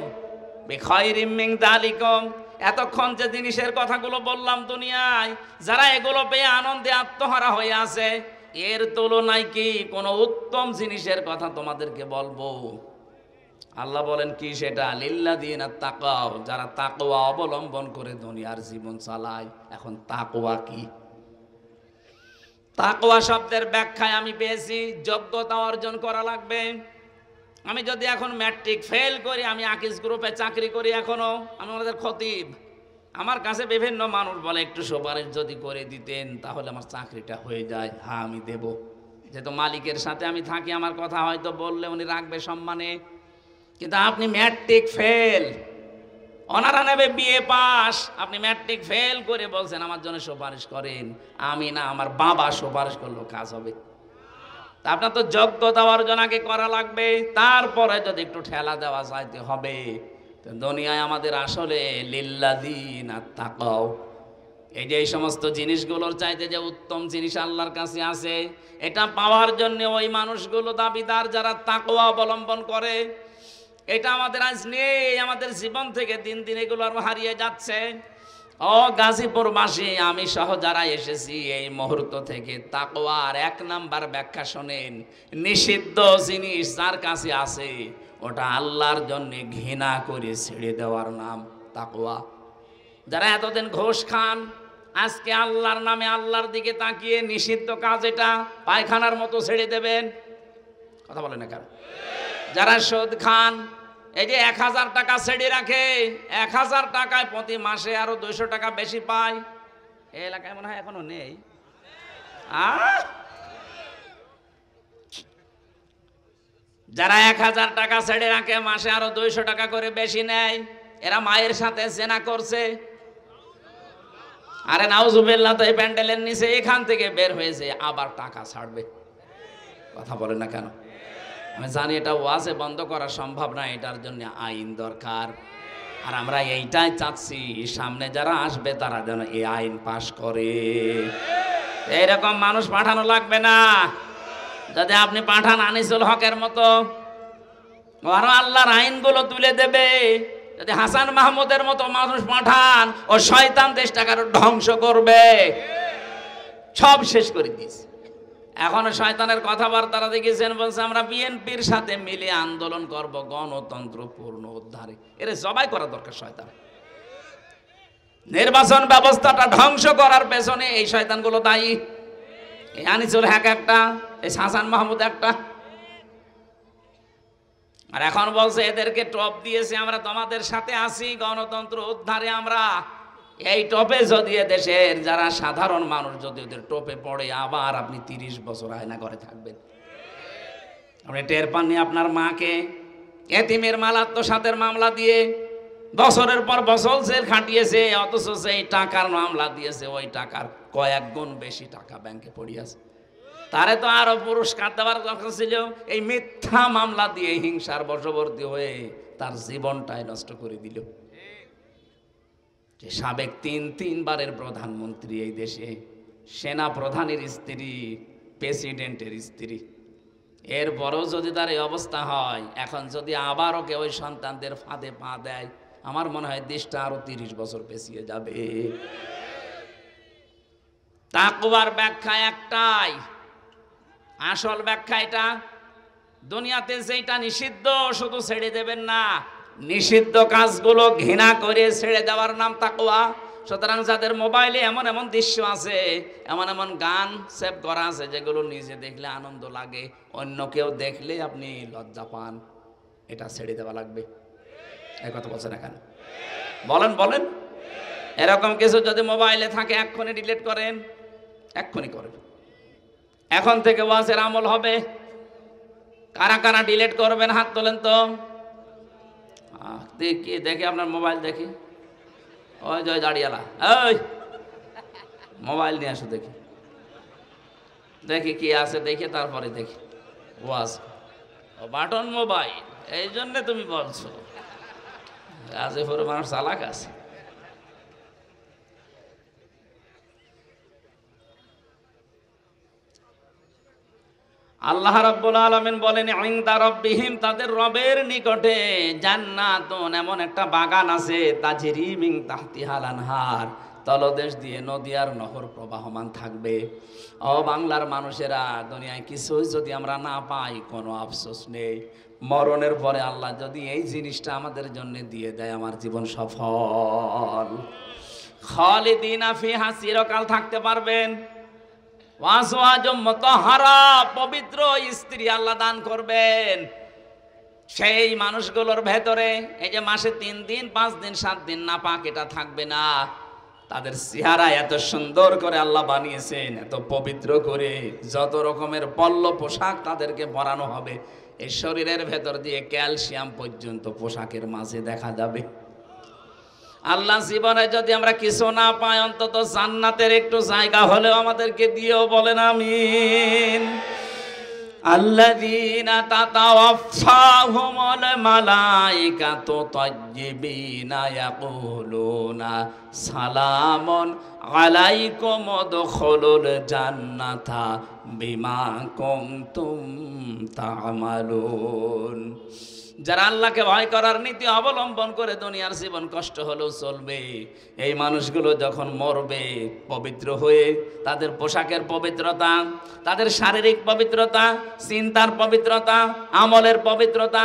বিখাইরিম মিন যালিকুম, এতক্ষণ যে জিনিসের কথাগুলো বললাম দুনিয়ায়, যারা এগুলো পেয়ে আনন্দে আত্মহারা হয়ে আছে, এর তুলনায় কি কোনো উত্তম জিনিসের কথা তোমাদেরকে বলবো? আল্লাহ বলেন কি সেটা? লিল্লাযিনা তাকাও, যারা তাকওয়া অবলম্বন করে দুনিয়ার জীবন চালায়। এখন তাকওয়া কি? তাকওয়া শব্দের ব্যাখ্যায় আমি পেয়েছি যোগ্যতা অর্জন করা লাগবে। আমি যদি এখন ম্যাট্রিক ফেল করি, আমি আকিজ গ্রুপে চাকরি করি, এখনো আমি ওনাদের খতিব, আমার কাছে বিভিন্ন মানুষ বলে একটু সুপারিশ যদি করে দিতেন তাহলে আমার চাকরিটা হয়ে যায়। হ্যাঁ, আমি দেব, যেহেতু মালিকের সাথে আমি থাকি, আমার কথা হয়তো বললে উনি রাখবে সম্মানে। কিন্তু আপনি ম্যাট্রিক ফেল, ওনারা নেবে বিএ পাস, আপনি ম্যাট্রিক ফেল করে বলছেন আমার জন্য সুপারিশ করেন। আমি না, আমার বাবা সুপারিশ করলেও কাজ হবে। তা আপনার তো যোগ্যতা অর্জন আগে করা লাগবে, তারপরে যদি একটু ঠেলা দেওয়া যাইতে হবে। তো দুনিয়ায় আমাদের আসলে লিল্লাযিনা তাকাও, এই যে এই সমস্ত জিনিসগুলোর চাইতে যে উত্তম জিনিস আল্লাহর কাছে আছে, এটা পাওয়ার জন্য ওই মানুষগুলো দাবিদার যারা তাকওয়া অবলম্বন করে। এটা আমাদের আজ নেই, আমাদের জীবন থেকে দিন দিন এগুলো আরো হারিয়ে যাচ্ছে। ও গাজীপুরবাসী, আমি সহ যারা এসেছি, এই মুহূর্ত থেকে তাকওয়ার 1 নাম্বার ব্যাখ্যা শোনেন। নিষিদ্ধ জিনিস যার কাছে আছে, ওটা আল্লাহর জন্য ঘৃণা করে ছেড়ে দেওয়ার নাম তাকওয়া। যারা এতদিন ঘোষ খান, আজকে আল্লাহর নামে আল্লাহর দিকে তাকিয়ে নিষিদ্ধ কাজ এটা পায়খানার মতো ছেড়ে দেবেন। কথা বলে না কেন? যারা সুদ খান, এই যে 1000 টাকা ছেড়ে রাখে, 1000 টাকায় প্রতি মাসে আরো 200 টাকা বেশি পায়। এই এলাকায় মনে হয় এখনো নেই। যারা 1000 টাকা ছেড়ে রাখে, মাসে আরো 200 টাকা করে বেশি নেয়, এরা মায়ের সাথে জেনা করছে। আরে নাউজুবিল্লাহ, তো এই প্যান্ডেলের নিচে এখান থেকে বের হয়েছে, আবার টাকা ছাড়বে। কথা বলে না কেন? আমি জানি এটা ওয়াজে বন্ধ করা সম্ভব না, এটার জন্য আইন দরকার। আর আমরা এইটাই চাচ্ছি, সামনে যারা আসবে তারা যেন এই আইন পাশ করে। এইরকম মানুষ পাঠানো লাগবে না। যদি আপনি পাঠান আনিসুল হকের মতো, আরো আল্লাহর আইনগুলো তুলে দেবে। যদি হাসান মাহমুদের মতো মানুষ পাঠান, ও শয়তান দেশটাকে আরো ধ্বংস করবে, সব শেষ করে দিয়েছে। এখনো শয়তানের কথাবার্তারা দেখেছেন, বলছে আমরা বিএনপির সাথে মিলে আন্দোলন করব গণতন্ত্র পূর্ণ উদ্ধারে। এর জবাই করা দরকার শয়তান। নির্বাচন ব্যবস্থাটা ধ্বংস করার পেছনে এই শয়তানগুলো দায়ী। এই আনিসুল হক একটা, এই হাসান মাহমুদ একটা। আর এখন বলছে এদেরকে টপ দিয়েছে, আমরা তোমাদের সাথে আছি গণতন্ত্র উদ্ধারে। আমরা এই টপে যদি দেশের যারা সাধারণ মানুষ যদি ওদের টোপে পড়ে, আবার আপনি 30 বছর আয়না করে থাকবেন। আপনি টের পাননি আপনার মাকে এতিমের মাল আত্মসাতের মামলা দিয়ে বছরের পর বছর জেল খাটিয়েছে, অথচ সেই টাকার মামলা দিয়েছে, ওই টাকার কয়েক গুণ বেশি টাকা ব্যাংকে পড়িয়েছে। তারে তো আরো পুরস্কার দেওয়ার কথা ছিল, এই মিথ্যা মামলা দিয়ে হিংসার বশবর্তী হয়ে তার জীবনটাই নষ্ট করে দিল। যে সাবেক 3 বারের প্রধানমন্ত্রী এই দেশে, সেনা প্রধানের স্ত্রী, প্রেসিডেন্টের স্ত্রী, এরপরেও যদি তার এই অবস্থা হয়, এখন যদি আবারও কেউ ওই সন্তানদের ফাঁদে পা দেয়, আমার মনে হয় দেশটা আরো 30 বছর পেছিয়ে যাবে। তাকওয়ার ব্যাখ্যা একটাই, আসল ব্যাখ্যা এটা, দুনিয়াতে যেটা নিষিদ্ধ শুধু ছেড়ে দেবেন না, নিষিদ্ধ কাজগুলো ঘৃণা করে ছেড়ে দেওয়ার নাম তাকওয়া। সুতরাং যাদের মোবাইলে এমন এমন দৃশ্য আছে, এমন এমন গান সেভ করা আছে যেগুলো নিজে দেখলে আনন্দ লাগে, অন্য কেউ দেখলে আপনি লজ্জা পান, এটা ছেড়ে দেওয়া লাগবে। এই কথা বলছেন না কেন? বলেন বলেন। এরকম কিছু যদি মোবাইলে থাকে এক্ষুনি ডিলিট করেন, এক্ষুনি করবেন। এখন থেকে ওয়াজের আমল হবে। কারা কারা ডিলিট করবেন হাত তোলেন তো। দেখি দেখি আপনার মোবাইল দেখি। ওই জয় দাঁড়িয়ালা, ওই মোবাইল নিয়ে আসো দেখি, দেখি কি আছে দেখে তারপরে দেখি ওয়াজ। ও বাটন মোবাইল, এই জন্যে তুমি বলছো। গাজীপুর মানুষ চালাক আছে। আল্লাহ রাব্বুল আলামিন বলেন ইনদা রাব্বিহিম, তাদের রবের নিকটে জান্নাতুন, এমন একটা বাগান আছে, তাজরি মিন তাহতিহাল আনহার, তলদেশ দিয়ে নদী আর নহর প্রবাহমান থাকবে। ও বাংলার মানুষেরা, দুনিয়ায় কিছুই যদি আমরা না পাই কোনো আফসোস নেই, মরণের পরে আল্লাহ যদি এই জিনিসটা আমাদের জন্য দিয়ে দেয়, আমার জীবন সফল। খালিদিনা ফিহা, চিরকাল থাকতে পারবেন। পবিত্র স্ত্রী আল্লাহ দান করবেন সেই মানুষগুলোর ভেতরে। এই যে মাসে 3 দিন 5 দিন 7 দিন না পাক, এটা থাকবে না। তাদের চেহারা এত সুন্দর করে আল্লাহ বানিয়েছেন, এত পবিত্র করে, যত রকমের পল্ল পোশাক তাদেরকে পরানো হবে, এই শরীরের ভেতর দিয়ে ক্যালসিয়াম পর্যন্ত পোশাকের মাঝে দেখা যাবে। আল্লাহ জীবনে যদি আমরা কিছু না পাই, অন্তত জান্নাতের একটু জায়গা হলেও আমাদেরকে দিয়েও, বলেন আমিন। আল্লাযীনা তাতাওয়াফাহুমুল মালায়েকাতু তাইয়্যিবিনা ইয়াকুলুনা সালামুন আলাইকুম উদখুলুল জান্নাতা বিমা কুনতুম তা'মালুন। যারা আল্লাহকে ভয় করার নীতি অবলম্বন করে দুনিয়ার জীবন কষ্ট হলেও চলবে, এই মানুষগুলো যখন মরবে পবিত্র হয়ে, তাদের পোশাকের পবিত্রতা, তাদের শারীরিক পবিত্রতা, চিন্তার পবিত্রতা, আমলের পবিত্রতা,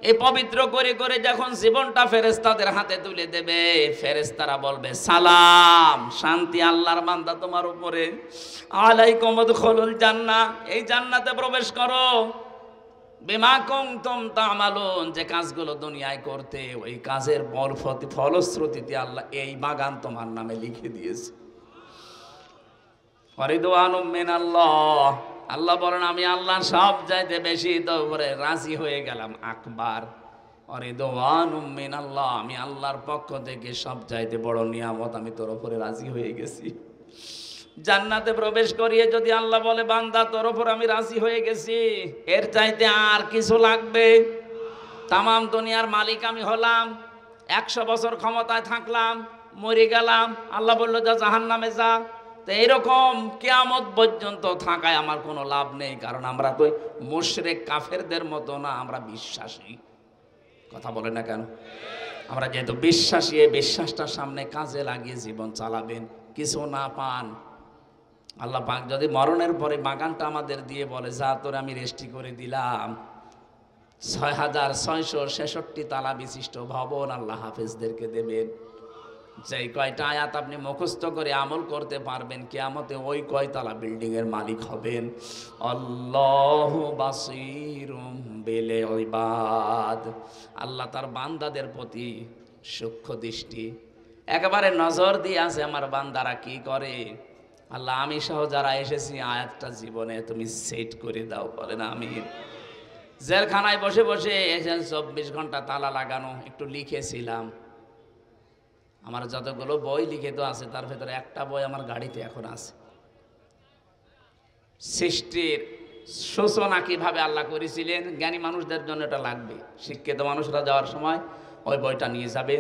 এই পবিত্র করে করে যখন জীবনটা ফেরেশতাদের হাতে তুলে দেবে, ফেরেশতারা বলবে সালাম, শান্তি আল্লাহর বান্দা তোমার উপরে, আলাইকুম উদখুলুল জান্নাহ, এই জান্নাতে প্রবেশ করো, বিমা কুনতুম তা'মালুন, যে কাজগুলো দুনিয়ায় করতে, ওই কাজের ফলশ্রুতিতে আল্লাহ এই বাগান তোমার নামে লিখে দিয়েছে। রিদওয়ানুম মিনাল্লাহ, আল্লাহ বলেন আমি আল্লাহ সব চাইতে বেশি তোর উপরে রাজি হয়ে গেলাম, আকবার। রিদওয়ানুম মিনাল্লাহ, আমি আল্লাহর পক্ষ থেকে সব চাইতে বড় নিয়ামত, আমি তোর উপরে রাজি হয়ে গেছি। জান্নাতে প্রবেশ করিয়ে যদি আল্লাহ বলে বান্দা তোর উপর আমি রাজি হয়ে গেছি, এর চাইতে আর কিছু লাগবে? তামাম দুনিয়ার মালিক আমি হলাম, 100 বছর ক্ষমতায় থাকলাম, মরে গেলাম, আল্লাহ বললো যা জাহান্নামে যা। তো এইরকম কিয়ামত পর্যন্ত থাকায় আমার কোনো লাভ নেই, কারণ আমরা তো মুশরিক কাফেরদের মতো না, আমরা বিশ্বাসী। কথা বলে না কেন? আমরা যেহেতু বিশ্বাসী, এই বিশ্বাসটার সামনে কাজে লাগিয়ে জীবন চালাবেন। কিছু না পান, আল্লাহ পাক যদি মরণের পরে বাগানটা আমাদের দিয়ে বলে যা তোরে আমি রেস্টি করে দিলাম, 6666 তালা বিশিষ্ট ভবন আল্লাহ হাফেজদেরকে দেবেন। যেই কয়টা আয়াত আপনি মুখস্থ করে আমল করতে পারবেন, কিয়ামতে ওই কয়তলা বিল্ডিং এর মালিক হবেন। আল্লাহু বাসীরুম বিল ইবাদ, আল্লাহ তার বান্দাদের প্রতি সূক্ষ্ম দৃষ্টি, একেবারে নজর দিয়ে আছে আমার বান্দারা কি করে। আল্লাহ আমি সহ যারা এসেছি, আয়াতটা জীবনে তুমি সেট করে দাও, বলেন আমিন। জেলখানায় বসে বসে 24 ঘন্টা তালা লাগানো, একটু লিখেছিলাম। আমার যতগুলো বই লিখিত আছে তার ভেতরে একটা বই আমার গাড়িতে এখন আছে। সৃষ্টির সূচনা কিভাবে আল্লাহ করেছিলেন, জ্ঞানী মানুষদের জন্য এটা লাগবে। শিক্ষিত মানুষরা যাওয়ার সময় ওই বইটা নিয়ে যাবেন।